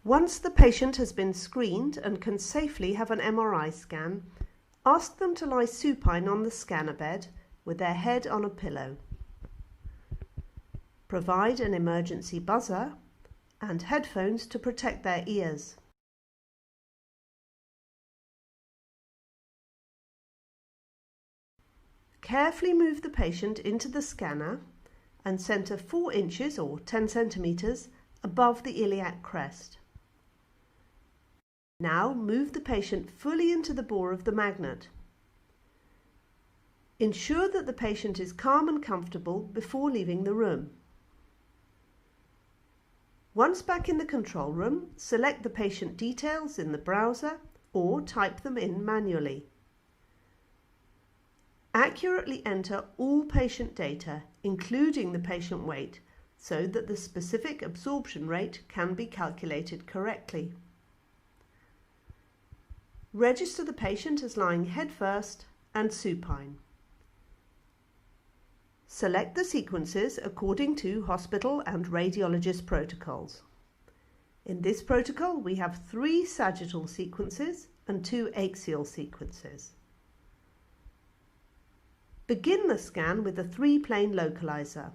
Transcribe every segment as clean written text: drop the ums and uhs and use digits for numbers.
Once the patient has been screened and can safely have an MRI scan, ask them to lie supine on the scanner bed with their head on a pillow. Provide an emergency buzzer and headphones to protect their ears. Carefully move the patient into the scanner and center 4 inches or 10 centimeters above the iliac crest. Now move the patient fully into the bore of the magnet. Ensure that the patient is calm and comfortable before leaving the room. Once back in the control room, select the patient details in the browser or type them in manually. Accurately enter all patient data, including the patient weight, so that the specific absorption rate can be calculated correctly. Register the patient as lying head first and supine. Select the sequences according to hospital and radiologist protocols. In this protocol, we have 3 sagittal sequences and 2 axial sequences. Begin the scan with a 3-plane localizer.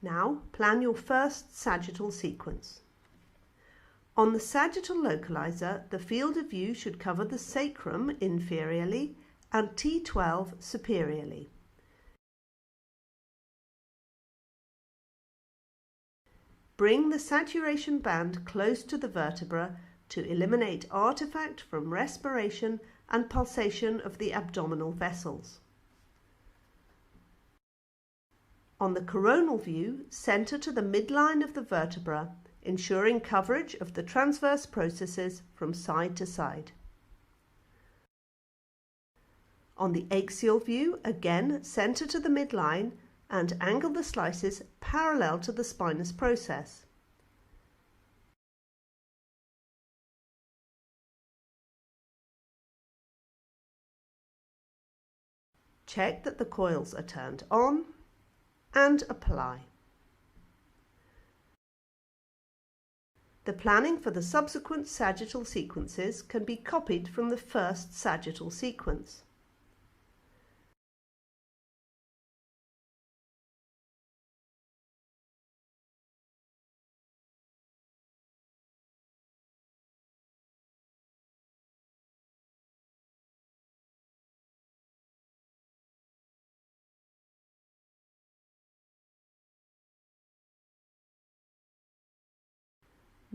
Now plan your first sagittal sequence. On the sagittal localizer, the field of view should cover the sacrum inferiorly and T12 superiorly. Bring the saturation band close to the vertebra to eliminate artifact from respiration and pulsation of the abdominal vessels. On the coronal view, center to the midline of the vertebra, ensuring coverage of the transverse processes from side to side. On the axial view, again center to the midline and angle the slices parallel to the spinous process. Check that the coils are turned on and apply. The planning for the subsequent sagittal sequences can be copied from the first sagittal sequence.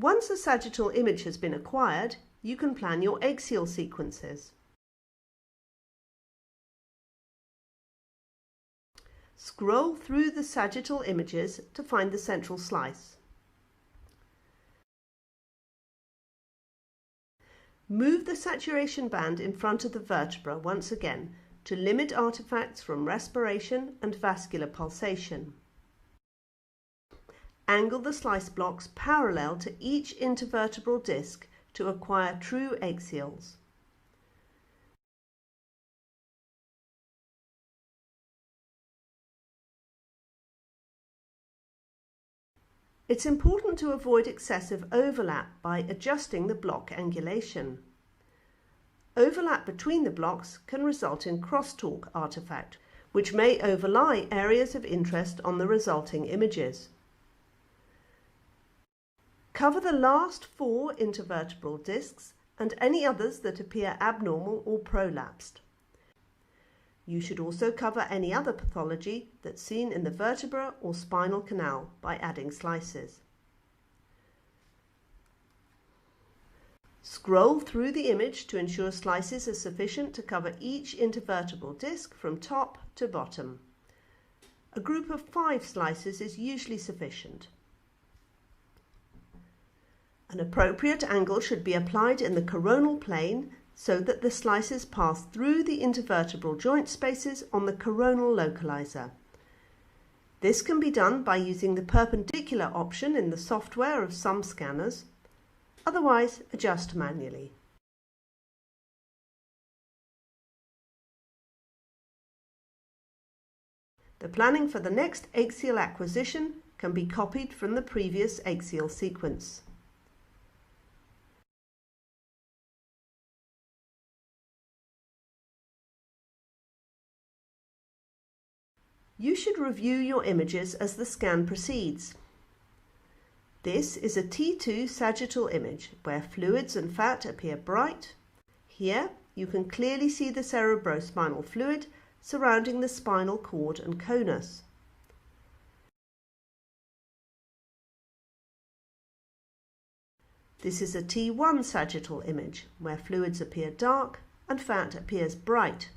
Once a sagittal image has been acquired, you can plan your axial sequences. Scroll through the sagittal images to find the central slice. Move the saturation band in front of the vertebra once again to limit artifacts from respiration and vascular pulsation. Angle the slice blocks parallel to each intervertebral disc to acquire true axials. It's important to avoid excessive overlap by adjusting the block angulation. Overlap between the blocks can result in crosstalk artifact, which may overlie areas of interest on the resulting images. Cover the last 4 intervertebral discs and any others that appear abnormal or prolapsed. You should also cover any other pathology that's seen in the vertebra or spinal canal by adding slices. Scroll through the image to ensure slices are sufficient to cover each intervertebral disc from top to bottom. A group of 5 slices is usually sufficient. An appropriate angle should be applied in the coronal plane so that the slices pass through the intervertebral joint spaces on the coronal localizer. This can be done by using the perpendicular option in the software of some scanners. Otherwise, adjust manually. The planning for the next axial acquisition can be copied from the previous axial sequence. You should review your images as the scan proceeds. This is a T2 sagittal image where fluids and fat appear bright. Here you can clearly see the cerebrospinal fluid surrounding the spinal cord and conus. This is a T1 sagittal image where fluids appear dark and fat appears bright.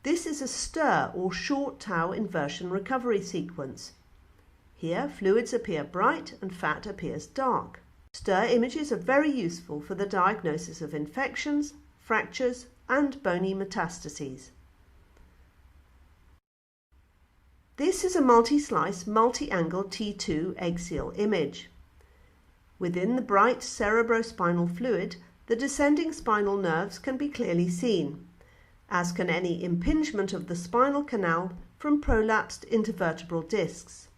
This is a STIR or short tau inversion recovery sequence. Here fluids appear bright and fat appears dark. STIR images are very useful for the diagnosis of infections, fractures and bony metastases. This is a multi-slice, multi-angle T2 egg seal image. Within the bright cerebrospinal fluid, the descending spinal nerves can be clearly seen, as can any impingement of the spinal canal from prolapsed intervertebral discs.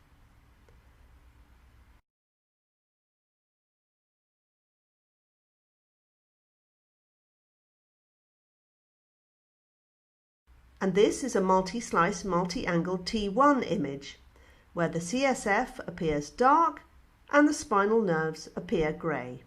And this is a multi-slice, multi-angle T1 image, where the CSF appears dark and the spinal nerves appear grey.